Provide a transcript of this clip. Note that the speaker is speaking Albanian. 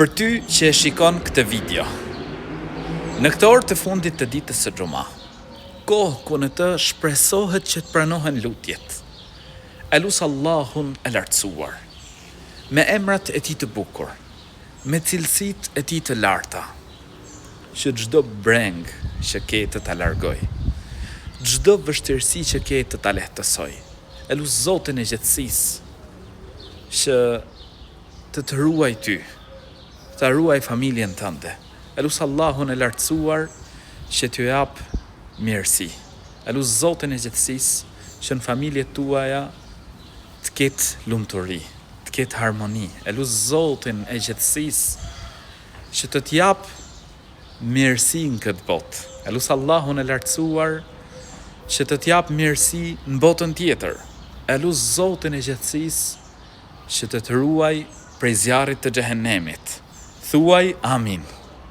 Për ty që e shikon këtë video, në këtë orë të fundit të ditës së xuma, kohë ku në të shpresohet që të pranohen lutjet, e lusë Allahun e lartësuar, me emrat e tij të bukur, me cilësitë e tij të larta, që çdo breng që ke të ta largoj, çdo vështirësi që ke të ta lehtësoj. E lusë Zotin e gjethësisë që të ruaj ty, të ruaj familjen tënde. E lusë Allahun e lartësuar që t'ju jap mirësi. E lusë Zotin e gjethësisë që në familjet tuaja të ketë lumturi, të ketë harmoni. E lusë Zotin e gjethësisë që të t'jap mirësi në këtë botë. E lusë Allahun e lartësuar që të t'jap mirësi në botën tjetër. E lusë Zotin e gjethësisë që të ruaj prej zjarrit të xhehenemit. Thuaj amin.